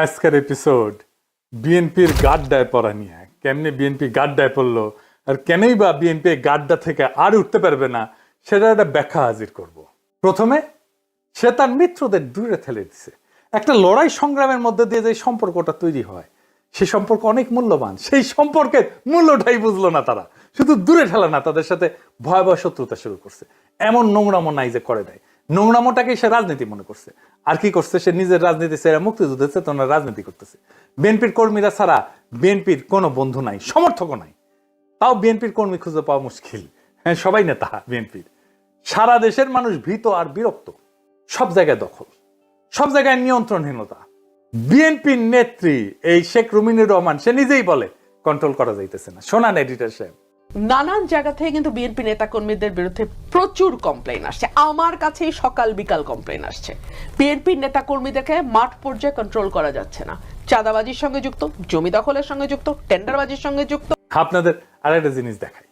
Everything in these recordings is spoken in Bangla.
আজকের এপিসোড বিএনপির গাড্ডায় পড়া নিয়ে। কেমনে বিএনপি গাড্ডায় পড়লো আর কেনই বা বিএনপি গাড্ডা থেকে আর উঠতে পারবে না, সেটা একটা ব্যাখ্যা হাজির করব। প্রথমে, সে তার মিত্রদের দূরে ঠেলে দিছে। একটা লড়াই সংগ্রামের মধ্যে দিয়ে যে সম্পর্কটা তৈরি হয়, সেই সম্পর্ক অনেক মূল্যবান। সেই সম্পর্কের মূল্যটাই বুঝলো না তারা। শুধু দূরে ঠেলা না, তাদের সাথে ভয়াবহ শত্রুতা শুরু করছে। এমন নোংরামো নাই যে করে দেয়, নোংরামোটাকে সে রাজনীতি মনে করছে। আর কি করছে, সে নিজের রাজনীতি ছেড়ে মুক্তিযুদ্ধের চেতনা রাজনীতি করতেছে। বিএনপির কর্মীরা ছাড়া বিএনপির কোনো বন্ধু নাই, সমর্থকও নাই। তাও বিএনপির কর্মী খুঁজে পাওয়া মুশকিল। হ্যাঁ, সবাই নেতা বিএনপির। সারা দেশের মানুষ ভীত আর বিরক্ত। সব জায়গায় দখল, সব জায়গায় নিয়ন্ত্রণহীনতা। বিএনপির নেত্রী এই শেখ রুমিনুর রহমান সে নিজেই বলে কন্ট্রোল করা যাইতেছে না। শোনান এডিটর সাহেব। নানান জায়গা থেকে কিন্তু বিএনপি নেতা কর্মীদের বিরুদ্ধে প্রচুর কমপ্লেইন আসছে। আমার কাছেই সকাল বিকাল কমপ্লেইন আসছে। বিএনপির নেতা কর্মীদেরকে মাঠ পর্যায়ে কন্ট্রোল করা যাচ্ছে না। চাঁদাবাজির সঙ্গে যুক্ত, জমি দখলের সঙ্গে যুক্ত, টেন্ডারবাজির সঙ্গে যুক্ত। আপনাদের আরেকটা জিনিস দেখাই।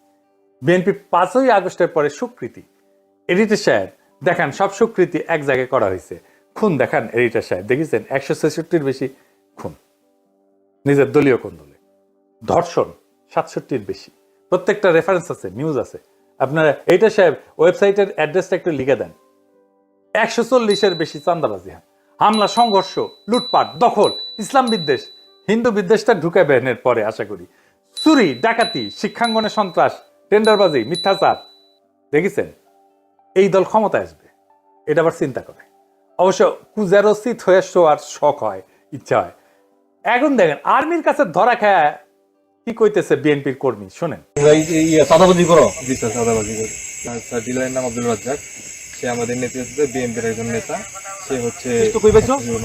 বিএনপি 5ই আগস্টের পরে স্বীকৃতি, এডিটর সাহেব দেখান সব স্বীকৃতি এক জায়গায় করা হয়েছে। খুন দেখান এডিটর সাহেব, দেখেছেন 166-র বেশি খুন নিজের দলীয় কোন দলে। ধর্ষণ 67-র বেশি। প্রত্যেকটা রেফারেন্স আছে, নিউজ আছে। আপনারা এইটা সাহেব ওয়েবসাইটের অ্যাড্রেসটা একটু লিখে দেন। 140-এর বেশি চাঁদাবাজি, হামলা, সংঘর্ষ, লুটপাট, দখল, ইসলাম বিদ্বেষ, হিন্দু বিদ্বেষটা ঢুকাবেন এর পরে আশা করি। চুরি, ডাকাতি, শিক্ষাঙ্গনে সন্ত্রাস, টেন্ডারবাজি, মিথ্যাচার। দেখেছেন এই দল ক্ষমতায় আসবে, এটা আবার চিন্তা করে। অবশ্য কুজারোচিত হয়ে শোয়ার শখ হয়, ইচ্ছা হয়। এখন দেখেন আর্মির কাছে ধরা খায় কি কইতেছে বিএনপির কর্মী, শোনেন। চাঁদাবাজি করো? জি স্যার, চাঁদাবাজি করি। স্যার ডিলারের নাম আব্দুল রাজ্জাক, সে আমাদের নেতৃত্বে বিএনপির একজন নেতা। সে হচ্ছে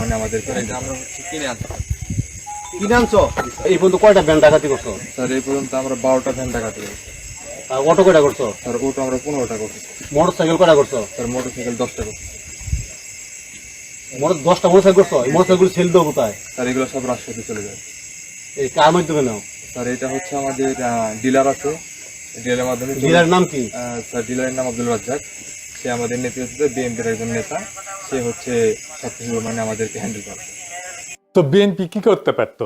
মানে আমাদের আমরা হচ্ছে কিনে আনছো। এই পর্যন্ত কয়টা ভ্যান ডাকাতি করছো? স্যার এই পর্যন্ত আমরা 12টা ভ্যান ডাকাতি করছি। আর অটো কয়টা করছো? স্যার ওটা আমরা 15টা করছি। মোটর সাইকেল কয়টা করছো? স্যার মোটর সাইকেল 10টা করছি। 10টা মোটর সাইকেল করছো? এই মোটর সাইকেল সেল দেবো কোথায়? স্যার এগুলো সব রাজশাহীতে চলে যায়। এই কার মাধ্যমে নাও? স্যার এটা হচ্ছে আমাদের ডিলার আছে, ডিলারের মাধ্যমে। ডিলারের নাম কি? স্যার ডিলারের নাম আব্দুল রাজ্জাক, সে আমাদের নেতৃত্বে বিএনপির একজন নেতা। সে হচ্ছে সবকিছু মানে আমাদেরকে হ্যান্ডেল করে। তো বিএনপি কি করতে পারত?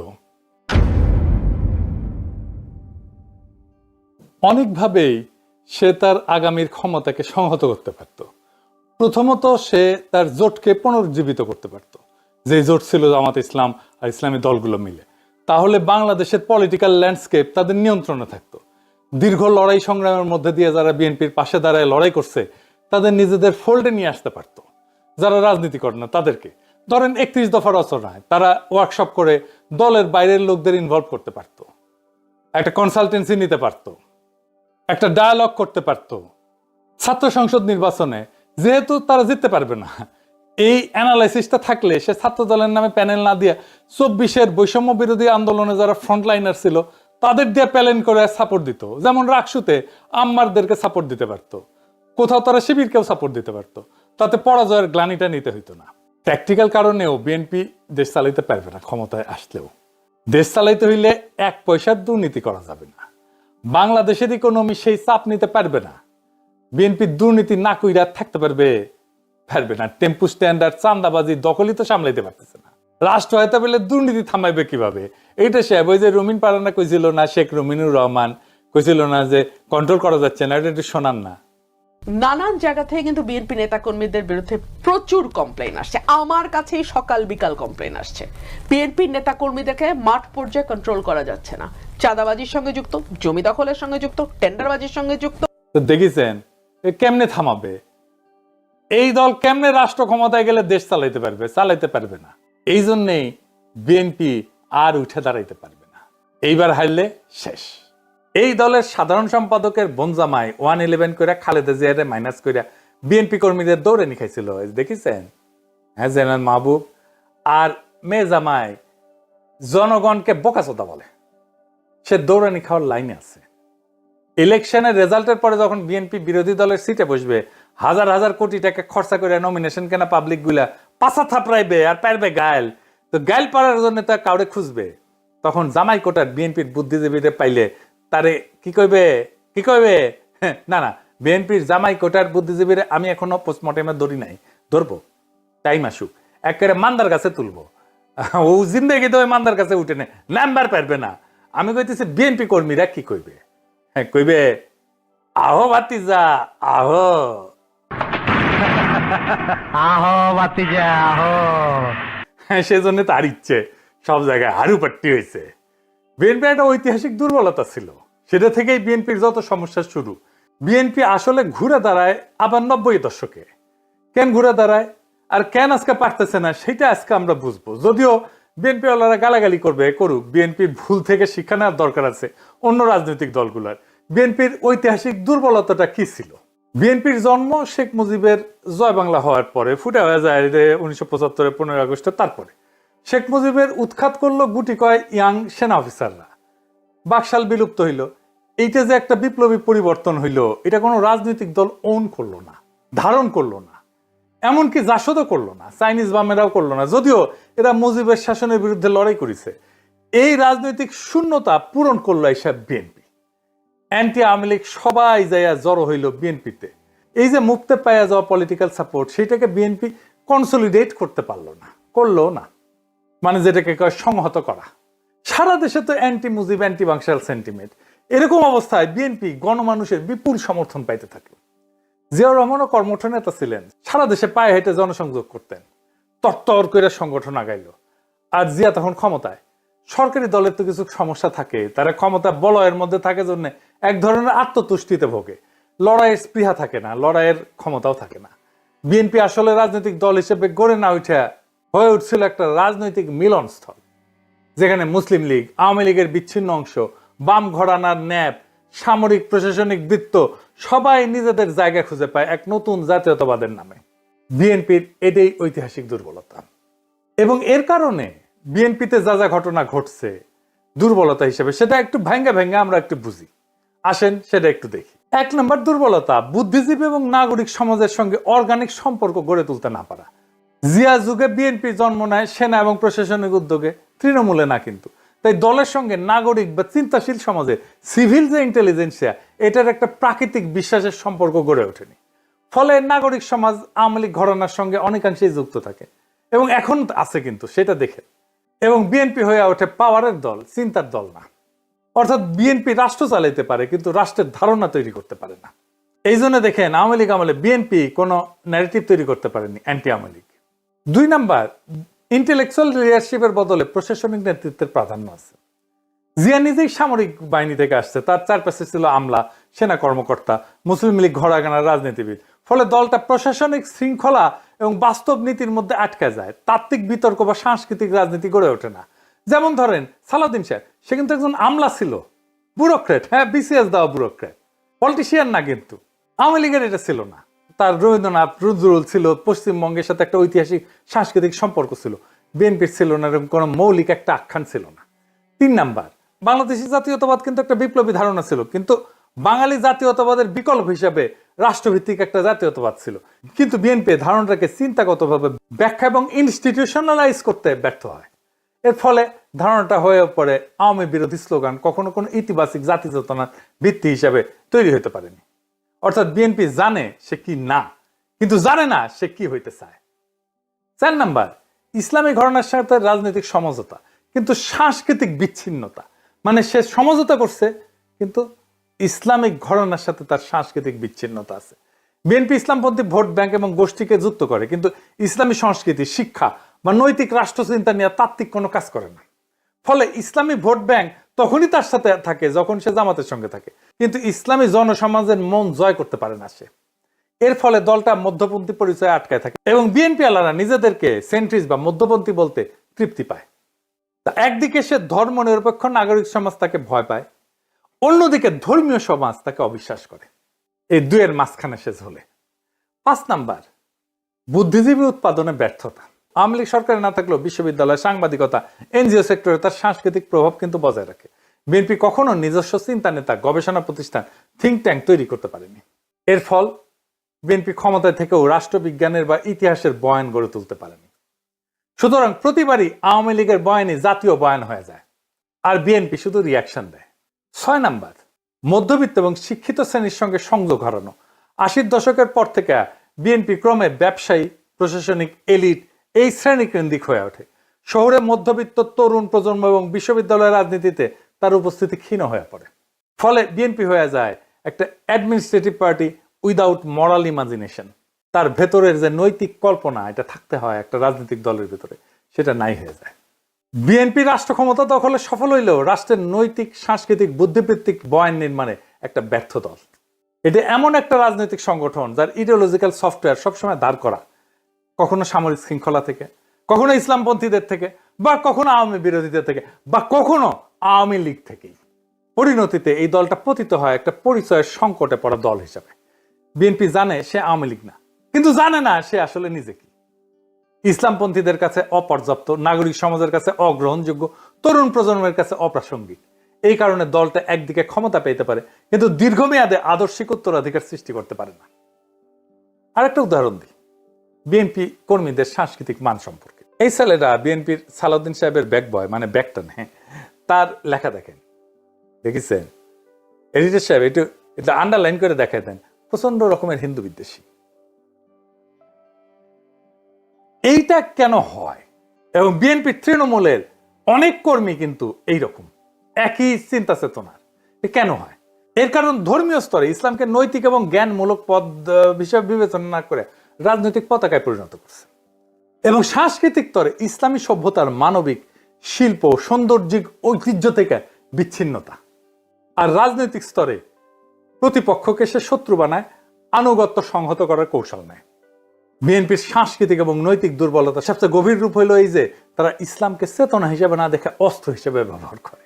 অনেকভাবেই সে তার আগামীর ক্ষমতাকে সংহত করতে পারত। প্রথমত, সে তার জোটকে পুনরুজ্জীবিত করতে পারত, যে জোট ছিল জামাত ইসলাম আর ইসলামী দলগুলো মিলে। তাহলে বাংলাদেশের পলিটিক্যাল ল্যান্ডস্কেপ তাদের নিয়ন্ত্রণে থাকতো। দীর্ঘ লড়াই সংগ্রামের মধ্যে দিয়ে যারা বিএনপির পাশে দাঁড়ায় লড়াই করছে, তাদের নিজেদের ফোল্ডে নিয়ে আসতে পারত। যারা রাজনীতি করে না তাদেরকে, ধরেন 31 দফা রচনায় তারা ওয়ার্কশপ করে দলের বাইরের লোকদের ইনভলভ করতে পারত, একটা কনসালটেন্সি নিতে পারত, একটা ডায়ালগ করতে পারত। ছাত্র সংসদ নির্বাচনে যেহেতু তারা জিততে পারবে না, এই অ্যানালাইসিসটা থাকলে সে ছাত্র দলের নামে প্যানেল না দিয়ে 24-এর বৈষম্য বিরোধী আন্দোলনে যারা ফ্রন্টলাইনার ছিল তাদের দিয়ে প্যানেল করে সাপোর্ট দিত। যেমন রাকসুতে আম্মারদেরকে সাপোর্ট দিতে পারতো, কোথাও তারা শিবিরকেও সাপোর্ট দিতে পারতো। তাতে পরাজয়ের গ্লানিটা নিতে হইতো না। প্র্যাকটিক্যাল কারণেও বিএনপি দেশ চালাইতে পারবে না। ক্ষমতায় আসলেও দেশ চালাইতে হইলে 1 পয়সার দুর্নীতি করা যাবে না। বাংলাদেশের ইকোনমি সেই চাপ নিতে পারবে না। বিএনপি দুর্নীতি না কইরা থাকতে পারবে না। টেম্পু স্ট্যান্ডার্ড, চাঁদাবাজি, দখলই তো সামলাইতে পারতেছে না। রাষ্ট্র হয়তো বলে দুর্নীতি থামাইবে কিভাবে? এইটা সে ওই যে রুমিন পারানা কইছিল না, শেখ রুমিনুর রহমান কইছিল না যে কন্ট্রোল করা যাচ্ছে না, এটা একটু শোনান না। নানান জায়গা থেকে কিন্তু বিএনপি নেতা কর্মীদের বিরুদ্ধে প্রচুর কমপ্লেইন আসছে। আমার কাছেই সকাল বিকাল কমপ্লেইন আসছে। বিএনপির নেতা কর্মীদেরকে মাঠ পর্যায়ে কন্ট্রোল করা যাচ্ছে না। চাঁদাবাজির সঙ্গে যুক্ত, জমি দখলের সঙ্গে যুক্ত, টেন্ডারবাজির সঙ্গে যুক্ত। তো দেখেছেন কেমনে থামাবে? এই দল কেমনে রাষ্ট্র ক্ষমতায় গেলে দেশ চালাইতে পারবে? চালাইতে পারবে না। এই জন্যেই বিএনপি আর উঠে দাঁড়াইতে পারবে না। এইবার হারলে শেষ। এই দলের সাধারণ সম্পাদকের বনজামাই 111 করে খালেদা জিয়ারে মাইনাস করে বিএনপি কর্মীদের দৌড়ে নিখাইছিল, দেখেছেন? হ্যাঁ, জেনারেল মাহবুব আর মেয়ে জামাই জনগণকে বোকাচোদা বলে। সে দৌড়ানি খাওয়ার লাইনে আছে। ইলেকশনের রেজাল্টের পরে যখন বিএনপি বিরোধী দলের সিটে বসবে, হাজার হাজার কোটি টাকা খরচা করে নমিনেশন কেনা পাবলিক গুলা পাছা থাপড়াইবে আর পারবে গায়েল। তো গায়েল পাড়ার জন্য তো কাউরে খুঁজবে। তখন জামাই কোটার বিএনপির বুদ্ধিজীবীদের পাইলে তারে কি কইবে? না, বিএনপির জামাই কোটার বুদ্ধিজীবীরা আমি এখনো পোস্টমর্টেমে ধরি নাই, ধরবো। টাইম আসুক, একেবারে মান্দার গাছে তুলবো। ও জিন্দেগি তো ওই মান্দার কাছে উঠে নেই, নাম্বার পারবে না। আমি কইতেছি বিএনপি কর্মীরা কি কইবে? হ্যাঁ কইবে, আহো ভাতিজা আহো, আহো বাতিজা আহো। হ্যাঁ সেজন্য তার ইচ্ছে সব জায়গায় হারু পাট্টি হয়েছে। বিএনপি একটা ঐতিহাসিক দুর্বলতা ছিল, সেটা থেকেই বিএনপির যত সমস্যা শুরু। বিএনপি আসলে ঘুরে দাঁড়ায় আবার 90 দশকে। কেন ঘুরে দাঁড়ায় আর কেন আজকে পারতেছে না, সেটা আজকে আমরা বুঝবো। যদিও বিএনপি ওয়ালারা গালাগালি করবে, করুক, বিএনপির ভুল থেকে শিক্ষা নেওয়ার দরকার আছে অন্য রাজনৈতিক দলগুলোর। বিএনপির ঐতিহাসিক দুর্বলতাটা কি ছিল? বিএনপির জন্ম শেখ মুজিবের জয় বাংলা হওয়ার পরে, ফুটে হয়ে যায় 1975 15 আগস্টে। তারপরে শেখ মুজিবের উৎখাত করলো গুটি কয় ইয়াং সেনা অফিসাররা, বাকশাল বিলুপ্ত হইল। এইটা যে একটা বিপ্লবী পরিবর্তন হইল, এটা কোনো রাজনৈতিক দল ওন করলো না, ধারণ করলো না, এমনকি জাসদও করলো না, চাইনিজ বামেরাও করলো না, যদিও এরা মুজিবের শাসনের বিরুদ্ধে লড়াই করেছে। এই রাজনৈতিক শূন্যতা পূরণ করলো এইসব বিএনপি। অ্যান্টি আওয়ামী লীগ সবাই যাইয়া জড়ো হইল বিএনপিতে। এই যে মুক্তে পাইয়া যাওয়া পলিটিক্যাল সাপোর্ট, সেটাকে বিএনপি কনসলিডেট করতে পারলো না, করলো না, মানে যেটাকে কয় সংহত করা। সারা দেশে তো anti Mujib, anti Baksal sentiment. এরকম অবস্থায় বিএনপি গণমানুষের বিপুল সমর্থন পাইতে থাকলো। জিয়াউর রহমানও কর্মঠ নেতা ছিলেন, সারা দেশে পায়ে হেঁটে জনসংযোগ করতেন, তত্তর করে সংগঠন আগাইল। আর জিয়া তখন ক্ষমতায়। সরকারি দলের তো কিছু সমস্যা থাকে, তারা ক্ষমতা বলয়ের মধ্যে থাকে জন্য এক ধরনের আত্মতুষ্টিতে ভোগে, লড়াইয়ের স্পৃহা থাকে না, লড়াইয়ের ক্ষমতাও থাকে না। বিএনপি আসলে রাজনৈতিক দল হিসেবে গড়ে না উঠে হয়ে উঠছিল একটা রাজনৈতিক মিলনস্থল, যেখানে মুসলিম লীগ, আওয়ামী লীগের বিচ্ছিন্ন অংশ, বাম ঘরানার ন্যাপ, সামরিক প্রশাসনিক বৃত্ত সবাই নিজেদের জায়গা খুঁজে পায় এক নতুন জাতীয়তাবাদের নামে। বিএনপির এটাই ঐতিহাসিক দুর্বলতা, এবং এর কারণে বিএনপিতে যা যা ঘটনা ঘটছে দুর্বলতা হিসেবে, সেটা একটু ভেঙ্গে ভেঙ্গে আমরা একটু বুঝি। আসেন সেটা একটু দেখি। 1 নম্বর দুর্বলতা, বুদ্ধিজীবী এবং নাগরিক সমাজের সঙ্গে অর্গানিক সম্পর্ক গড়ে তুলতে না পারা। জিয়া যুগে বিএনপি জন্ম নেয় সেনা এবং প্রশাসনিক উদ্যোগে, তৃণমূলে না কিন্তু। তাই দলের সঙ্গে নাগরিক বা চিন্তাশীল সমাজে সিভিল যে ইন্টেলিজেন্সিয়া, এটার একটা প্রাকৃতিক বিশ্বাসের সম্পর্ক গড়ে ওঠেনি। ফলে নাগরিক সমাজ আওয়ামী লীগ ঘরানার সঙ্গে অনেকাংশেই যুক্ত থাকে, এবং এখন আছে কিন্তু, সেটা দেখে। এবং বিএনপি হয়ে ওঠে পাওয়ারের দল, চিন্তার দল না। অর্থাৎ বিএনপি রাষ্ট্র চালাইতে পারে কিন্তু রাষ্ট্রের ধারণা তৈরি করতে পারে না। এই জন্য দেখেন আওয়ামী লীগ আমলে বিএনপি কোনো ন্যারেটিভ তৈরি করতে পারেনি, anti Awami League. 2 number, intellectual লিডারশিপের বদলে প্রশাসনিক নেতৃত্বের প্রাধান্য আছে। জিয়া নিজেই সামরিক বাহিনী থেকে আসছে, তার চারপাশে ছিল আমলা, সেনা কর্মকর্তা, মুসলিম লীগ ঘরাগানার রাজনীতিবিদ। ফলে দলটা প্রশাসনিক শৃঙ্খলা এবং বাস্তব নীতির মধ্যে আটকে যায়, তাত্ত্বিক বিতর্ক বা সাংস্কৃতিক রাজনীতি গড়ে ওঠে না। যেমন ধরেন সালাউদ্দিন সাহেব, সে কিন্তু একজন আমলা ছিল, ব্যুরোক্রেট, হ্যাঁ বিসিএস দেওয়া ব্যুরোক্রেট, পলিটিশিয়ান না কিন্তু। আওয়ামী লীগের এটা ছিল না। তার রবীন্দ্রনাথ, নজরুল ছিল, পশ্চিমবঙ্গের সাথে একটা ঐতিহাসিক সাংস্কৃতিক সম্পর্ক ছিল, বিএনপির ছিল না, এরকম কোনো মৌলিক একটা আখ্যান ছিল না। 3 নাম্বার, বাংলাদেশি জাতীয়তাবাদ কিন্তু একটা বিপ্লবী ধারণা ছিল, কিন্তু বাঙালি জাতীয়তাবাদের বিকল্প হিসাবে রাষ্ট্রভিত্তিক একটা জাতীয়তাবাদ ছিল। কিন্তু বিএনপি ধারণাটাকে চিন্তাগতভাবে ব্যাখ্যা এবং ইনস্টিটিউশনালাইজ করতে ব্যর্থ হয়। এর ফলে ধারণাটা হয়ে পড়ে আওয়ামী বিরোধী স্লোগান, কখনো কোনো ইতিবাচক জাতি চেতনার ভিত্তি হিসাবে তৈরি হতে পারেনি। অর্থাৎ বিএনপি জানে সে কি না, কিন্তু জানে না সে কি হইতে চায়। 4 নাম্বার, ইসলামী ঘরানার সাথে রাজনৈতিক সমঝোতা কিন্তু সাংস্কৃতিক বিচ্ছিন্নতা, মানে সে সমঝোতা করছে কিন্তু ইসলামিক ঘরানার সাথে তার সাংস্কৃতিক বিচ্ছিন্নতা আছে। বিএনপি ইসলামপন্থী ভোট ব্যাংক এবং গোষ্ঠীকে যুক্ত করে, কিন্তু ইসলামী সংস্কৃতি, শিক্ষা বা নৈতিক রাষ্ট্রচিন্তা নিয়ে তাত্ত্বিক কোনো কাজ করে না। ফলে ইসলামী ভোট ব্যাংক তখনই তার সাথে থাকে যখন সে জামাতের সঙ্গে থাকে, কিন্তু ইসলামী জনসমাজের মন জয় করতে পারে না সে। এর ফলে দলটা মধ্যপন্থী পরিচয়ে আটকায় থাকে, এবং বিএনপি আলারা নিজেদেরকে সেন্ট্রিস্ট বা মধ্যপন্থী বলতে তৃপ্তি পায়। তা একদিকে সে ধর্ম নিরপেক্ষ নাগরিক সমাজ তাকে ভয় পায়, অন্যদিকে ধর্মীয় সমাজ তাকে অবিশ্বাস করে। এই দুয়ের মাঝখানে সে ঝোলে। 5 নাম্বার, বুদ্ধিজীবী উৎপাদনে ব্যর্থতা। আওয়ামী লীগ সরকারে না থাকলেও বিশ্ববিদ্যালয়, সাংবাদিকতা, এনজিও সেক্টরে তার সাংস্কৃতিক প্রভাব কিন্তু বজায় রাখে। বিএনপি কখনো নিজস্ব চিন্তা নেতা, গবেষণা প্রতিষ্ঠান, থিঙ্ক ট্যাঙ্ক তৈরি করতে পারেনি। এর ফল বিএনপি ক্ষমতায় থেকেও রাষ্ট্রবিজ্ঞানের বা ইতিহাসের বয়ান গড়ে তুলতে পারেনি। সুতরাং প্রতিবারই আওয়ামী লীগের বয়ানই জাতীয় বয়ান হয়ে যায়, আর বিএনপি শুধু রিয়াকশন দেয়। 6 নাম্বার, মধ্যবিত্ত এবং শিক্ষিত শ্রেণীর সঙ্গে সংযোগ হারানো। 80-র দশকের পর থেকে বিএনপি ক্রমে ব্যবসায়ী, প্রশাসনিক, এলিট এই শ্রেণী কেন্দ্রিক হয়ে ওঠে। শহরে মধ্যবিত্ত তরুণ প্রজন্ম এবং বিশ্ববিদ্যালয়ের রাজনীতিতে তার উপস্থিতি ক্ষীণ হয়ে পড়ে। ফলে বিএনপি হয়ে যায় একটা অ্যাডমিনিস্ট্রেটিভ পার্টি উইদাউট মরাল ইমাজিনেশন। তার ভেতরের যে নৈতিক কল্পনা এটা থাকতে হয় একটা রাজনৈতিক দলের ভেতরে, সেটা নাই হয়ে যায়। বিএনপি রাষ্ট্র ক্ষমতা দখলে সফল হইলেও রাষ্ট্রের নৈতিক, সাংস্কৃতিক, বুদ্ধিবৃত্তিক বয়ান নির্মাণে একটা ব্যর্থ দল। এটা এমন একটা রাজনৈতিক সংগঠন যার ইডিওলজিক্যাল সফটওয়্যার সবসময় দাঁড় করা, কখনো সামরিক শৃঙ্খলা থেকে, কখনো ইসলামপন্থীদের থেকে, বা কখনো আওয়ামী বিরোধীদের থেকে, বা কখনো আওয়ামী লীগ থেকেই। পরিণতিতে এই দলটা পতিত হয় একটা পরিচয়ের সংকটে পড়া দল হিসাবে। বিএনপি জানে সে আওয়ামী লীগ না, কিন্তু জানে না সে আসলে নিজে কি। ইসলামপন্থীদের কাছে অপর্যাপ্ত, নাগরিক সমাজের কাছে অগ্রহণযোগ্য, তরুণ প্রজন্মের কাছে অপ্রাসঙ্গিক। এই কারণে দলটা একদিকে ক্ষমতা পেতে পারে, কিন্তু দীর্ঘমেয়াদে আদর্শিক উত্তরাধিকার সৃষ্টি করতে পারে না। আরেকটা উদাহরণ দিই বিএনপি কর্মীদের সাংস্কৃতিক মান সম্পর্কে। এই ছেলেরা বিএনপির সালাউদ্দিন সাহেবের ব্যাক বয়, মানে ব্যাকটন, হ্যাঁ, তার লেখা দেখেন, দেখেছেন? এডিটর সাহেব এটা আন্ডারলাইন করে দেখাই দেন, প্রচন্ড রকমের হিন্দু বিদ্বেষী। এইটা কেন হয়? এবং বিএনপি তৃণমূলের অনেক কর্মী কিন্তু এইরকম একই চিন্তা চেতনার। কেন হয়? এর কারণ ধর্মীয় স্তরে ইসলামকে নৈতিক এবং জ্ঞানমূলক পদ হিসেবে বিবেচনা না করে রাজনৈতিক পতাকায় পরিণত করছে, এবং সাংস্কৃতিক স্তরে ইসলামী সভ্যতার মানবিক, শিল্প, সৌন্দর্যিক ঐতিহ্য থেকে বিচ্ছিন্নতা। আর রাজনৈতিক স্তরে প্রতিপক্ষকে সে শত্রু বানায়, আনুগত্য সংহত করার কৌশল নেয়। বিএনপির সাংস্কৃতিক এবং নৈতিক দুর্বলতা সবচেয়ে গভীর রূপ হইল এই যে তারা ইসলামকে চেতনা হিসেবে না দেখে অস্ত্র হিসেবে ব্যবহার করে।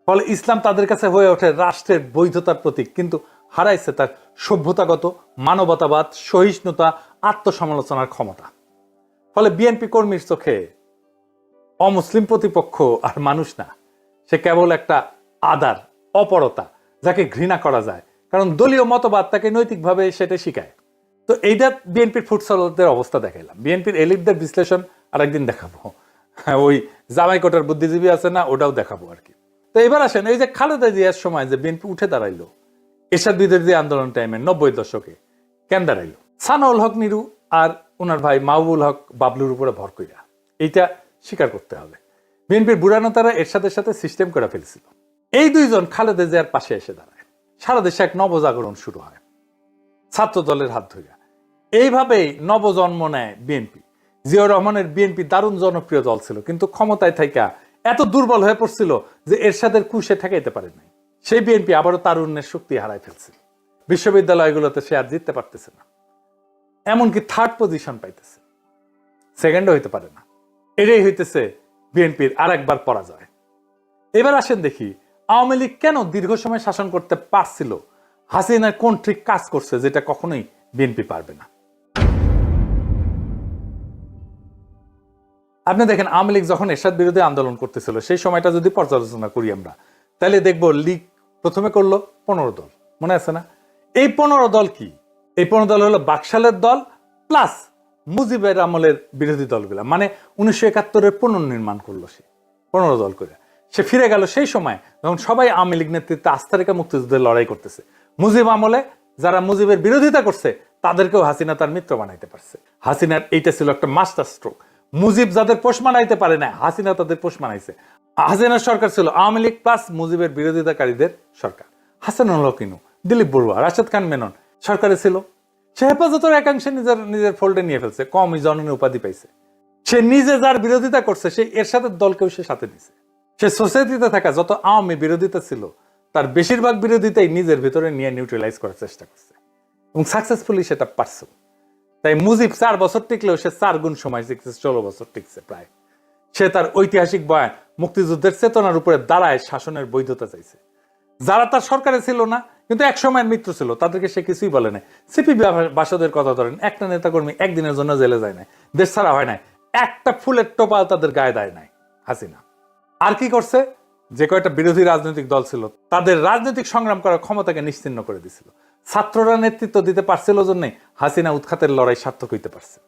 ফলে ইসলাম তাদের কাছে হয়ে ওঠে রাষ্ট্রের বৈধতার প্রতীক, কিন্তু হারাইছে তার সভ্যতাগত, মানবতাবাদ, সহিষ্ণুতা, আত্মসমালোচনার ক্ষমতা। ফলে বিএনপি কর্মীর চোখে অমুসলিম প্রতিপক্ষ আর মানুষ না, সে কেবল একটা আদার, অপরতা, যাকে ঘৃণা করা যায়, কারণ দলীয় মতবাদ তাকে নৈতিকভাবে সেটা শিখায়। তো এইটা বিএনপির ফুটসলদের অবস্থা দেখাইলাম। বিএনপির এলিটদের বিশ্লেষণ আর একদিন দেখাবো, ওই জামাই কোটার বুদ্ধিজীবী আছে না, ওটাও দেখাবো আর কি। তো এবার আসেন, এই যে খালেদা জিয়ার সময় যে বিএনপি উঠে দাঁড়াইলো এরশাদ বিরোধী আন্দোলন টাইমে 90 দশকে, কেন দাঁড়াইলো? সানাউল হক নিরু আর ওনার ভাই মাহবুবুল হক বাবলুর উপরে ভর কইরা, এইটা স্বীকার করতে হবে। বিএনপির বুড়ানেতারা এরশাদের সাথে সিস্টেম করে ফেলছিল। এই দুইজন খালেদা জিয়ার পাশে এসে দাঁড়ায়, সারা দেশে এক নবজাগরণ শুরু হয় ছাত্র দলের হাত ধরে। এইভাবেই নবজন্ম নেয় বিএনপি। জিয়াউর রহমানের বিএনপি দারুণ জনপ্রিয় দল ছিল, কিন্তু ক্ষমতায় থাইকা এত দুর্বল হয়ে পড়ছিল যে এরশাদের কুশে ঠেকাইতে পারে নাই। সেই বিএনপি আবারও তারুণ্যের শক্তি হারায় ফেলছে। বিশ্ববিদ্যালয়গুলোতে সে আর জিততে পারতেছে না, এমনকি থার্ড পজিশন পাইতেছে, সেকেন্ডও হইতে পারে না। এটাই হইতেছে বিএনপির আর একবার পরাজয়। এবার আসেন দেখি আওয়ামী লীগ কেন দীর্ঘ সময় শাসন করতে পারছিল, হাসিনার কোন ট্রিক কাজ করছে যেটা কখনোই বিএনপি পারবে না। আপনি দেখেন আওয়ামী লীগ যখন এরশাদ বিরোধী আন্দোলন করতেছিল সেই সময়টা যদি পর্যালোচনা করি আমরা, তাহলে দেখবো লীগ প্রথমে করলো 15 দল, মনে আছে না? এই 15 দল কি? এই 15 দল হলো বাকশালের দল প্লাস মুজিবের আমলের বিরোধী দলগুলা, মানে 1971-এর পুনর্নির্মাণ করলো সে 15 দল করে। সে ফিরে গেল সেই সময় যখন সবাই আওয়ামী লীগ নেতৃত্বে আস্থা রেখা মুক্তিযুদ্ধের লড়াই করতেছে। মুজিব আমলে যারা মুজিবের বিরোধিতা করছে তাদেরকেও হাসিনা তার মিত্র বানাইতে পারছে। হাসিনার এইটা ছিল একটা মাস্টার স্ট্রোক। মুজিব যাদের পোষ মানাইতে পারে না, হাসিনা তাদের পোষ মানাইছে। হাসিনার সরকার ছিল আওয়ামী লীগ প্লাস মুজিবের বিরোধিতাকারীদের সরকার। হাসানুল হক ইনু, দিলীপ বড়ুয়া, রাশেদ খান মেনন সরকারে ছিল। সে হেফাজতের একাংশে নিজের ফোল্ডে নিয়ে ফেলছে, কমই জননী উপাধি পাইছে। সে নিজে যার বিরোধিতা করছে সেই এরশাদের দলকেও সে সাথে দিছে। সে সোসাইটিতে থাকা যত আওয়ামী বিরোধিতা ছিল তার বেশিরভাগ বিরোধিতাই নিজের ভিতরে নিয়ে নিউট্রালাইজ করার চেষ্টা করছে, এবং সাকসেসফুলি সেটা পারছে। তাই মুজিব 4 বছর টিকলেও সে 4 গুণ সময় টিকছে, 16 বছর টিকছে প্রায়। সে তার ঐতিহাসিক বয়ান মুক্তিযুদ্ধের চেতনার উপরে দাঁড়ায় শাসনের বৈধতা চাইছে। যারা তার সরকারে ছিল না কিন্তু এক সময়ের মিত্র ছিল তাদেরকে সে কিছুই বলে নাই। সিপি বাসদের কথা ধরেন, একটা নেতাকর্মী একদিনের জন্য জেলে যায় নাই, দেশ ছাড়া হয় নাই, একটা ফুলের টোপাল তাদের গায়ে দেয় নাই হাসিনা। আর কি করছে? যে কয়টা বিরোধী রাজনৈতিক দল ছিল তাদের রাজনৈতিক সংগ্রাম করার ক্ষমতাকে নিশ্চিহ্ন করে দিছিল। ছাত্ররা নেতৃত্ব দিতে পারছিল জন্যই হাসিনা উৎখাতের লড়াই সার্থক হইতে পারছে।